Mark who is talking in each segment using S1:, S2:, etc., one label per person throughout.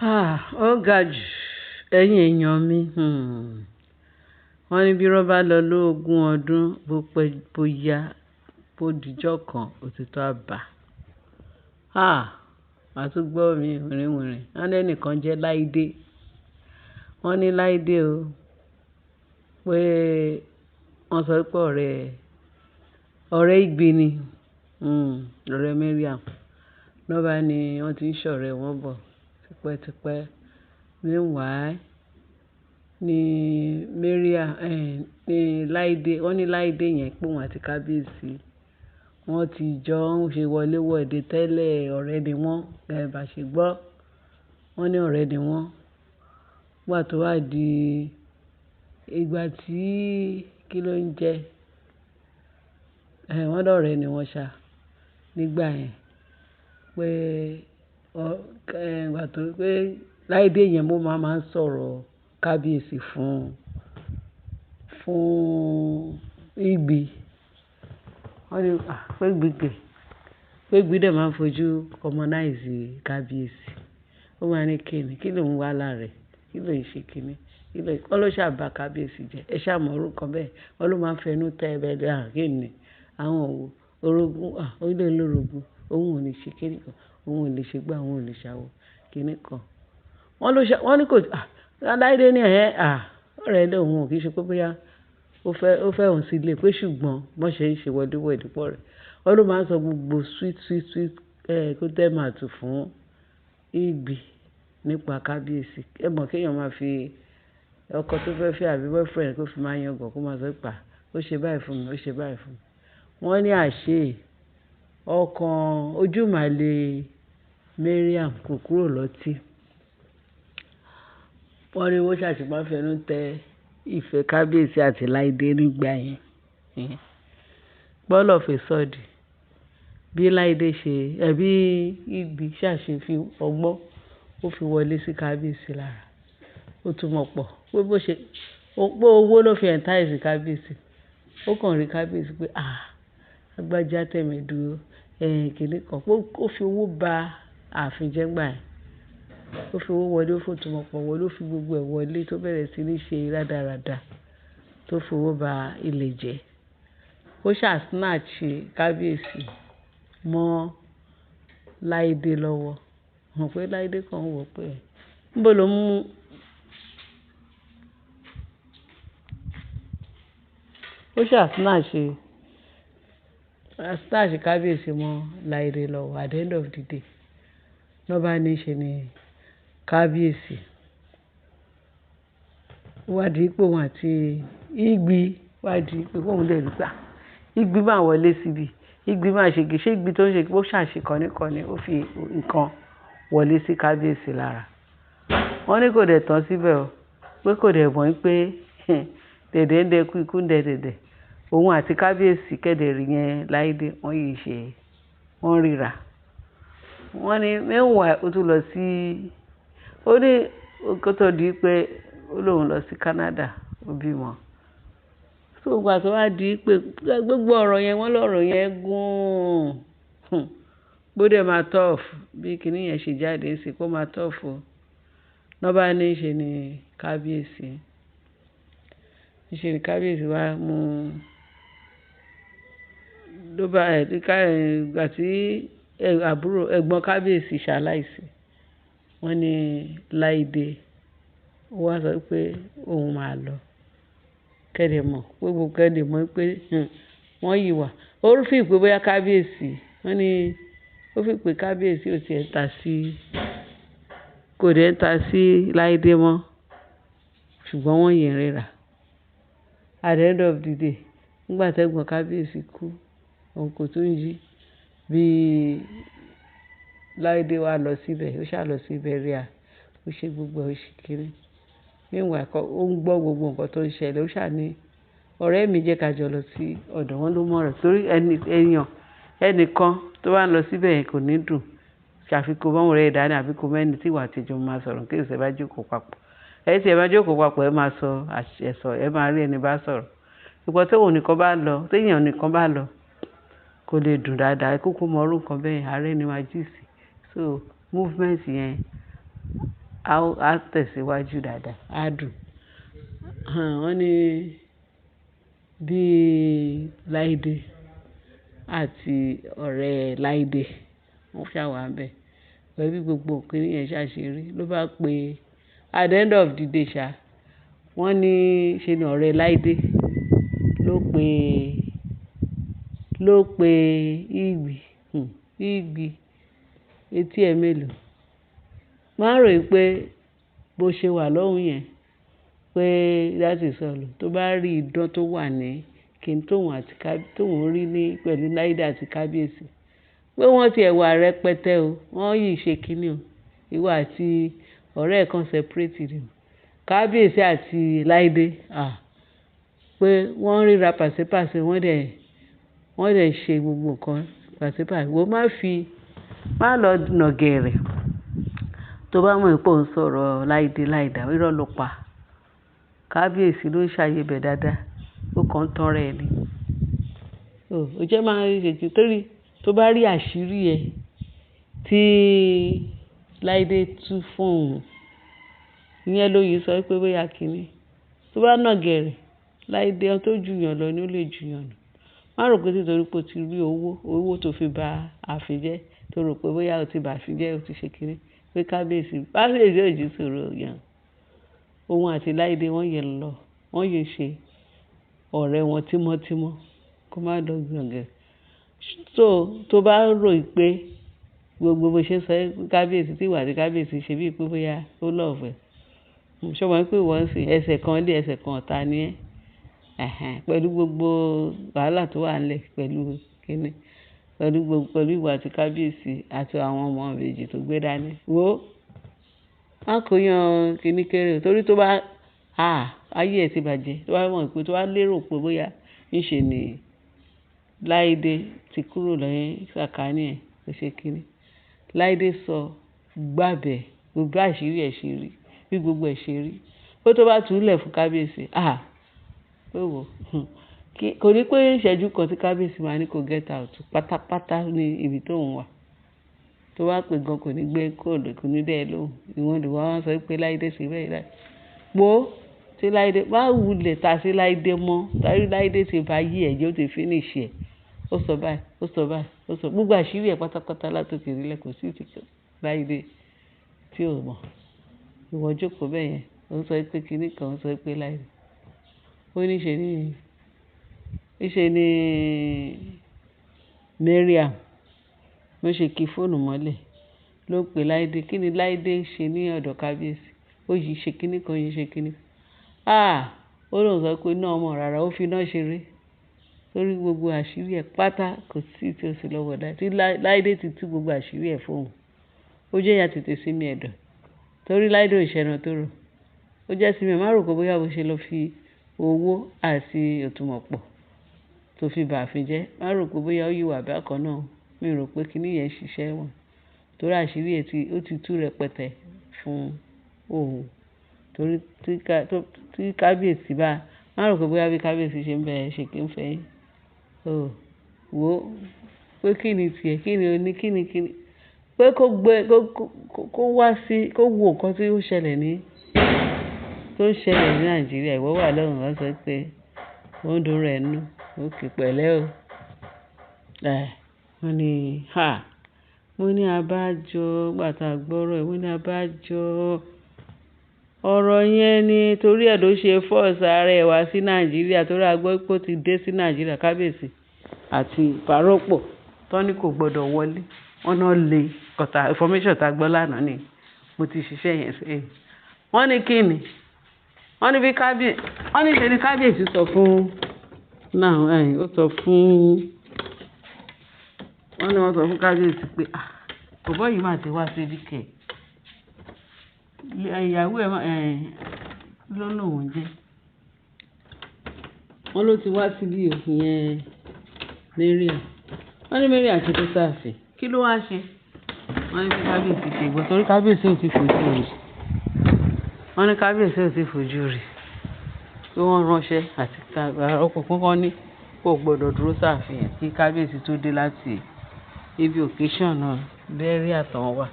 S1: Ó ga jù ẹ̀yin èèyàn mi. Wọ́n ní bí irọ́ bá lọ lógún ọdún bó pẹ́ bóyá bó dijọ́ kan òtítọ́ á bà. Màá tún gbọ́ mi wìrìwìrì. Wọ́n ní ẹnìkan jẹ́ Láídé. Wọ́n ní Láídé o pé wọ́n sọ pé ọ̀rẹ́ Igbi ni, ọ̀rẹ́ Mariam. Lọ́ba ni wọ́n ti ń ṣọ̀rẹ́ wọn bọ̀ tipẹ́tipẹ́. Meanwhile ni Mariam ni Láídé, wọ́n ní Láídé yẹn pé òun àti Kábíyèsí wọ́n ti jọ ń ṣe wọléwọ̀de tẹ́lẹ̀, ọ̀rẹ́ ni wọ́n, gẹ́gẹ́ bá ṣe gbọ́. Wọ́n ní ọ̀rẹ́ ni wọ́n. Nígbà tó wá di ìgbà tí kí ló ń jẹ́, wọ́n lọ́rẹ́ ni wọ́n ṣá nígbà yẹn pé ìgbà tó pé Láídé yẹn mo máa ń sọ̀rọ̀ Kábíyèsí fún Igbi. Wọ́n ní pé Igbi dẹ̀ máa ń fojú commonize Kábíyèsí. Ó máa ní kí ló ń wá lára rẹ̀, kí ló ń ṣe kíní, wọ́n ló ṣàbá Kábíyèsí jẹ́. Ẹ ṣàmọ̀ orúkọ bẹ́ẹ̀, wọ́n ló máa ń fẹnu tẹ́ ẹ bẹ́ẹ̀ kí ni àwọn orogún, orílẹ̀ olórogún, òun ò ní ṣe kíní kan, òun ò lè ṣe gbá, òun ò lè ṣàwọ̀ kíní kan. Wọ́n ní kò Láídé ní ọ̀rẹ́ lé òun ò kì í ṣe pé bóyá ó fẹ́ òun sílé pé ṣùgbọ́n bọ́n ṣe ń ṣe wọléwọ̀de pọ̀ rẹ̀. Wọ́n ló máa ń sọ gbogbo sweet kó tẹ́ máa tù fún Igbi nípa Kábíyèsí. Ẹ mọ̀ kéèyàn máa fi ọkọ tó fẹ́ fẹ́ àbí boyfriend kó fi máa yangàn kó máa sọ pé ó ṣe báyìí fún mi, ó ṣe báyìí fún mi. Wọ́n ní àṣé ọkàn ojúmàlè Mariam kò kúrò lọ́tí. Wọ́n ní wọ́n ṣàṣì máa ń fẹnu tẹ ìfẹ́ Kábíyèsí àti Láídé nígbà yẹn. Ball of a sudden bí Láídé bí Igbi ṣàṣe fi ọgbọ́n ó fi wọlé sí Kábíyèsí lára. Ó tún mọ̀ pọ̀ pé owó ló fi entice Kábíyèsí. Ó kàn rí Kábíyèsí pé agbájá tẹ̀mẹ̀dù kíní kan pé ó fi owó ba ààfin jẹ́ gbà yẹn. Ó fi owó wọlé, ó fòtún mọ̀ pọ̀ wọlé, ó fi gbogbo ẹ̀ wọlé tó bẹ̀rẹ̀ sí ní ṣe rádaràda tó fi owó ba ilẹ̀ jẹ́. Ó snatch Kábíyèsí mọ́ Láídé lọ́wọ́. Mọ̀ pé Láídé kan wò pé níbo ló mú ó snatch Kábíyèsí mọ́ Láídé lọ́wọ́. At the end of the day lọ́ba ní ṣe ni Kábíyèsí wádìí pé òun àti Igbi wádìí pé òun lè rí gbà. Igbi máa wọlé síbi, Igbi máa ṣe Igbi tó ń ṣe ó ṣàṣe kọ́níkọ́ní, ó fi nǹkan wọlé sí Kábíyèsí lára. Wọ́n ní kò dẹ̀ tán síbẹ̀ o, pé kò dẹ̀ mọ̀ pé dẹ̀dẹ̀ ń dẹkú ikú ń dẹ̀dẹ̀. Òun àti Kábíyèsí kẹ̀dẹ̀rí yẹn Láídé wọ́n ríra. Wọ́n ní meanwhile ó tún lọ sí ó ní kó tó di pé ó lóun lọ sí Canada ó bímọ. So ìgbà tó wá di pé gbogbo ọ̀rọ̀ yẹn wọ́n lọ́rọ̀ yẹn gùn. Gbọ́dọ̀ máa tough bí kíní yẹn ṣe jáde sí kó máa tough o. Lọ́ba ní ṣe ni Kábíyèsí wá mú ló bá ìgbà tí ẹ̀gbọ́n Kábíyèsí ṣaláìsí. Wọ́n ní Láídé ó wá sọ pé òun máa lọ. Kẹ́dẹ̀ mọ̀ pé gbogbo kẹ́dẹ̀ mọ̀ pé wọ́n yìí wà. Ó fi pé bóyá Kábíyèsí wọ́n ní ó fi pé Kábíyèsí ò tiẹ̀ kò dẹ̀ ń ta sí Láídé mọ́. Ṣùgbọ́n wọ́n yẹn ríra. At the end of the day nígbà tí ẹ̀gbọ́n Kábíyèsí kú òun kò tún jí bí Láídé wá lọ síbẹ̀, ó ṣá lọ síbẹ̀ rí ó ṣe gbogbo ó ṣe kiri. Meanwhile ó ń gbọ́ gbogbo nǹkan tó ń ṣẹlẹ̀. Ó ṣá ní ọ̀rẹ́ mi jẹ́ ká jọ lọ sí ọ̀dọ̀ wọn ló mọ̀ rẹ̀ torí ẹnìkan tó bá ń lọ síbẹ̀ yẹn kò ní dùn. Ṣàfikún bọ́n rẹ̀ dání àbí kò mẹ́ni tí ìwà àtijọ́ máa sọ̀rọ̀ kí ìṣẹ́ bá jókòó papọ̀. Tí ẹ bá jókòó papọ̀ ẹ máa sọ àṣẹsọ, ẹ máa rí ẹni bá sọ̀rọ̀. Ìgbà tí èèyàn nìkan bá lọ kò lè dùn dáadáa. Ẹ kúkú mọ orú nǹkan bẹ́ẹ̀, ààrẹ ni máa jí sí. So movement yẹn á tẹ̀síwájú dáadáa, á dùn. Wọ́n ní bí Láídé àti ọ̀rẹ́ Láídé wọ́n ṣà wà ńbẹ̀. Pẹ̀lú bí gbogbo kiní yẹn ṣá ṣe rí, ló bá pe at the end of the day ṣá, wọ́n ní ṣe ni ọ̀rẹ́ Láídé ló pe Ìgbì. Ìgbì etí ẹ mélòó? Má rò pé bó ṣe wà lọ́hùn yẹn pé that is all. Tó bá rí idán tó wà ní kíni tóun rí ní pẹ̀lú Láídé àti Kábíyèsí, pé wọ́n ti ẹ̀wà rẹpẹtẹ o, wọ́n yìí ṣe kíní o. Ìwọ àti ọ̀rẹ́ ẹ̀ kan separate ni o. Kábíyèsí àti Láídé pé wọ́n ríra pàṣípàṣẹ, wọ́n dẹ̀ ṣe gbogbo nǹkan pàṣípàṣẹ. Wo má lọ nàgẹ̀rẹ̀ tó bá mọ̀ pé òun sọ̀rọ̀ Láídé láìda, irọ́ ló pa. Kábíyèsí ló ṣàyẹ̀bẹ̀ dáadáa, ó kàn ń tán rẹ̀ ni. Ó jẹ́ máa ń ṣètì torí tó bá rí àṣírí ẹ tí Láídé tú fún òun, ìyẹn ló yìí sọ pé bóyá kíní. Tó bá nàgẹ̀rẹ̀, Láídé tó jùyàn lọ ni ó lè jùyàn lọ. Má rò pé nítorí pé o ti rí owó tó fi ba ààfin jẹ́, tó rò pé bóyá o ti bà ààfin jẹ́, o ti ṣe kíní, pé Kábíyèsí ò jí sọ̀rọ̀ yàn. Òun àti Láídé wọ́n yẹ ṣe ọ̀rẹ́ wọn tímọ́tímọ́, kó má lọ gbọ̀ngàn. Tó bá rò pé gbogbo bó ṣe sọ Kábíyèsí tí ìwà àti Kábíyèsí ṣe bíi pé bóyá ó lọ́ọ̀fẹ́. Ṣé o mọ̀ pé ìwọ ń sìn ẹsẹ̀ kan lé ẹsẹ̀ kan ọ̀tá ni ẹ́? Pẹ̀lú gbogbo wàhálà tó wà nílẹ̀ pẹ̀lú kíní, pẹ̀lú ìwà àti Kábíyèsí àti àwọn ọmọ ìbejì tó gbé dání. Wo má kó yan kíní kéré o, torí tó bá ayé ẹ̀ ti bàjẹ́. Tó bá mọ̀ pé tó bá lérò pé bóyá ńṣe ni Láídé ti kúrò lẹ́yìn sàkání ẹ̀, kò ṣe kíní. Láídé sọ gbàbẹ̀ gbogbo àṣírí ẹ̀ ṣe rí, bí gbogbo ẹ̀ ṣe rí. Ó tó bá túlẹ̀ fún Kábíyèsí, pé wò kò ní pé ìṣẹ́jú kan tí Kábíyèsí máa ní kó get out pátápátá ní ibi tó ń wà. Tó bá pè gan kò ní gbé kóòdù, kò ní dẹ́ lóhùn. Ìwọ́n lè wá sọ pé Láídé ṣe bẹ́ẹ̀ láì. Tí Láídé má wulẹ̀ ta sí Láídé mọ́, torí Láídé ti ba yí ẹ̀ jẹ́, ó ti finish ẹ̀. Ó sọ báyìí, ó sọ báyìí, ó sọ gbogbo àṣírí ẹ̀ pátápátá látòkè délẹ̀, kò sí ìtìkọ̀ Láídé tí ò mọ̀. Ìwọ jókòó bẹ́ẹ̀ yẹn, ó sọ pé kíní kan, ó sọ pé Láídé. Ó ní ṣe ni Mariam ló ṣe kí fóònù mọ́lẹ̀ ló pe Láídé. Kí ni Láídé ṣe ní ọ̀dọ̀ Kábíyèsí? Ó yìí ṣe kíní kan, yìí ṣe kíní. Ó lóun sọ pé náà mọ̀ rárá, ó fi iná ṣeré. Torí gbogbo àṣírí ẹ̀ pátá kò sí tí ó sì lọ́wọ́ dá. Tí Láídé ti tú gbogbo àṣírí ẹ̀ fóun, ó jẹ́ ìyá tètè sí mi ẹ̀dọ̀. Torí Láídé ò ṣẹran tó rò. Ó jẹ́ sí mi, má rò pé bóyá bó ṣe lọ fi owó àti òtùmọ̀pọ̀ tó fi bà ààfin jẹ́. Má rò pé bóyá ó yíwà bákan náà. Mi rò pé kíní yẹn ṣiṣẹ́ wọn. Torí àṣírí ẹ̀ ó ti tú rẹpẹtẹ fún òun. Torí tí Kábíyèsí má rò pé bóyá bí Kábíyèsí ṣe ń bẹ̀rẹ̀ ṣe kí ń fẹ́ yín. Wo pé kí ni tiẹ̀, kí ni o ní, kí ni pé kó wá sí, kó wo nǹkan tí ó ṣẹlẹ̀ ní Nàìjíríà. Ìwọ wà lọ́rùn, wọ́n sọ pé ó ń dùn rẹ̀ nú. Òkè pẹ̀lẹ́ o. Wọ́n ní mo ní abájọ gbàtà gbọ́rọ̀ ẹ̀, mo ní abájọ ọ̀rọ̀ yẹn ni torí ẹ̀ ló ṣe force ara ẹ̀ wá sí Nàìjíríà. Torí a gbọ́ pé ó ti dé sí Nàìjíríà, Kábíyèsí àti Ìbárọ́pọ̀ tó ní kò gbọdọ̀ wọlé. Wọ́n náà lè information tá gbọ́ lánàá ni mo ti ṣiṣẹ́ yẹn sí. Wọ́n ní kí ni? Wọ́n ní ṣe ni Kábíyèsí sọ fún wọ́n sọ fún Kábíyèsí pé bọ̀bọ́ yìí máa ti wá sí díkẹ̀. Ìyàwó ẹ̀ ló lòun jẹ́. Wọ́n ló ti wá síbí ìyẹn Mariam. Wọ́n ní Mariam ti tó sáàfin. Kí ló wá ṣe? Wọ́n ní Kábíyèsí ṣe gbọ́, torí Kábíyèsí ò ti fojú rí. Wọ́n ní Kábíyèsí ò ti fojú rí. Pé wọ́n ránṣẹ́ àti Ìbárọ́pọ̀ kankan ní kò gbọdọ̀ dúró sáàfin yẹn kí Kábíyèsí tó dé láti ibi occasion náà bẹ́ẹ̀rí àtàwọn wà.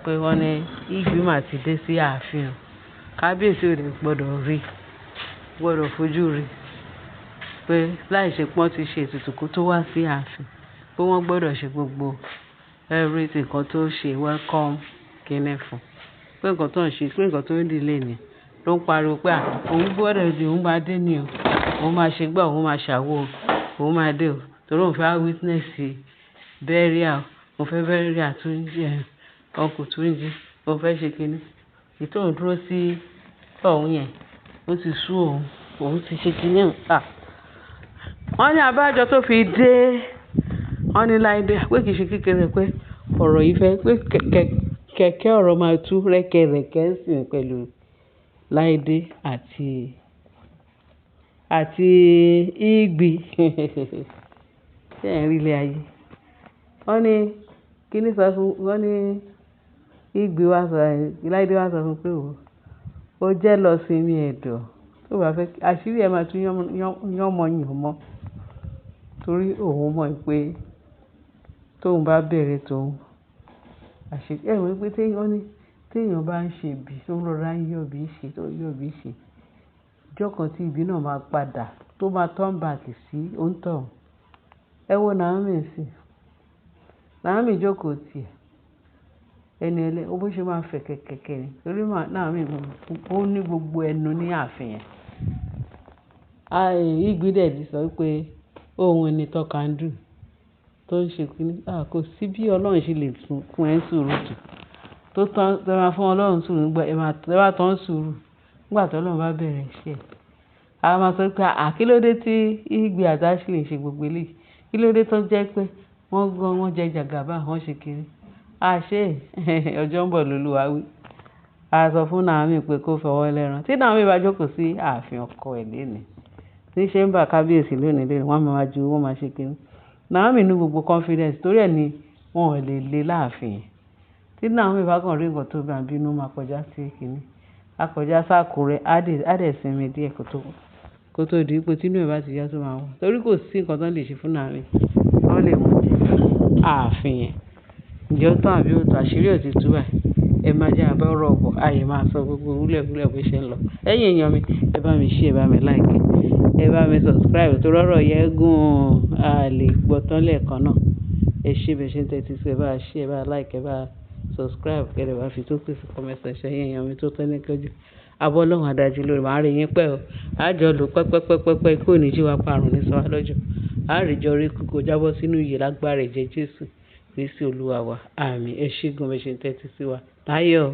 S1: pé wọ́n ní Ìgbì mà ti dé sí ààfin o. Kábíyèsí ò dẹ̀ gbọ́dọ̀ fojú rí pé láì ṣe pọ́n ti ṣe ètùtù kó tó wá sí ààfin, pé wọ́n gbọ́dọ̀ ṣe gbogbo everything kan tó ṣe welcome kíní fún. Pé nǹkan tó ń ṣe, pé nǹkan tó ń delay ni ló ń pariwo pé òun gbọ́dọ̀ dé, òun máa dé ni o, òun máa ṣe gbà, òun máa ṣàwo o, òun máa dé o. Torí òun fẹ́ witness burial, òun fẹ́ burial Uncle Túnjí, òun fẹ́ ṣe kíní. Ètò òun dúró sí ọ̀hún yẹn, ó ti sú òun ti ṣe kíní wọ́n ní abájọ tó fi dé, wọ́n ní Láìdé pé kìí ṣe kékeré pé ọ̀rọ̀ yìí fẹ́ pé kẹ̀kẹ́ ọ̀rọ̀ máa tú rẹ́kẹrẹ́kẹ́ sí pẹ̀lú Láìdé àti Ìgbì. Ṣé ẹ̀ ń rí ilé ayé? Wọ́n ní kíní sọ fún, wọ́n ní Ìgbì wá sọ, Láìdé wá sọ fún pé ó jẹ́ lọ sinmi ẹ̀dọ̀ tó bá fẹ́ àṣírí ẹ̀ máa tún yánmọ́ torí òun mọ̀ pé tóun bá bẹ̀rẹ̀ tóun àṣírí ẹ̀ wọ́n pé téèyàn bá ń ṣe bí tó ń rọra ń yọ̀bí ṣe tó yọ̀bí ṣe ọjọ́ kan tí ibi náà máa padà tó máa turn back sí òǹtọ̀. Ẹ wo Naomi sí, Naomi jókòó tiẹ̀ ẹni ó bó ṣe máa fẹ̀ kẹ̀kẹ́ ni torí Naomi ó ní gbogbo ẹnu ní ààfin yẹn. Ìgbì dẹ̀ ti sọ pé òun ni tọkàndù tó ń ṣe kíní. Kò sí bí Ọlọ́run ṣe lè fún ẹ sùúrù tó máa fún Ọlọ́run sùúrù nígbà ẹ bá tán sùúrù nígbà tí Ọlọ́run bá bẹ̀rẹ̀ iṣẹ́. A máa sọ pé kí ló dé tí Ìgbì àti Ashley ṣe gbogbo eléyìí? Kí ló dé tó jẹ́ pé wọ́n jẹ jàgàbá, wọ́n ṣe kíní? Àṣé ọjọ́ ń bọ̀ lólúwa wí. A sọ fún Naomi pé kó fọwọ́ lẹ́ran. Tí Naomi bá jókòó sí ààfin ọkọ ẹ̀ lénìí, tí ṣe ń bá kábíyèsí lónìí, wọ́n máa ju, wọ́n máa ṣe kíní. Naomi ní gbogbo confidence torí ẹ̀ ni wọn ò lè lé láàfin yẹn. Tí Naomi bá kàn rí nǹkan tó bá ń bínú máa kọjá sí kíní. A kọjá s'Ákúrẹ́, á dẹ̀ sinmi díẹ̀ kó tó di pé tínú ẹ̀ bá ti yá tó máa wọ̀. Torí kò sí nǹkan tó lè ṣe fún Naomi. Wọ́n lè mú ààfin yẹn. Ǹjẹ́ ó tán àbí ó tán? Àṣírí ò ti tú báyìí. Ẹ máa jẹ́ àbá ọ̀rọ̀ ọ̀bọ̀, ààyè máa sọ gbogbo wúlẹ̀wúlẹ̀ bó ṣe ń lọ. Ẹ̀yin èèyàn mi, ẹ bá mi share, ẹ bá mi like, ẹ bá mi subscribe torí ọ̀rọ̀ yẹn gùn a lè gbọ́ tán lẹ́ẹ̀kan náà. Ẹ ṣé bẹ́ẹ̀ ṣe ń tẹ́tí sí, ẹ bá share, ẹ bá like, ẹ bá subscribe, kẹ́lẹ́ bá fi tó pèsè comment section. Ẹ̀yin èèyàn mi tó tẹ́ ní kọjú. Abọ́ Ọlọ́run adájú lórí màá rí yín pẹ́ o. Àjọ lò pẹ́pẹ́pẹ́pẹ́ kó ní jí wa parun ní sọ wá lọ́jọ́. Àríjọ rí kókó jábọ́ sínú ìyè lágbára ẹ̀jẹ̀ Jésù Kristi Olúwa wa. Àmín. Ẹ ṣé gan bẹ́ẹ̀ ṣe ń tẹ́tí sí wa. Táyọ̀.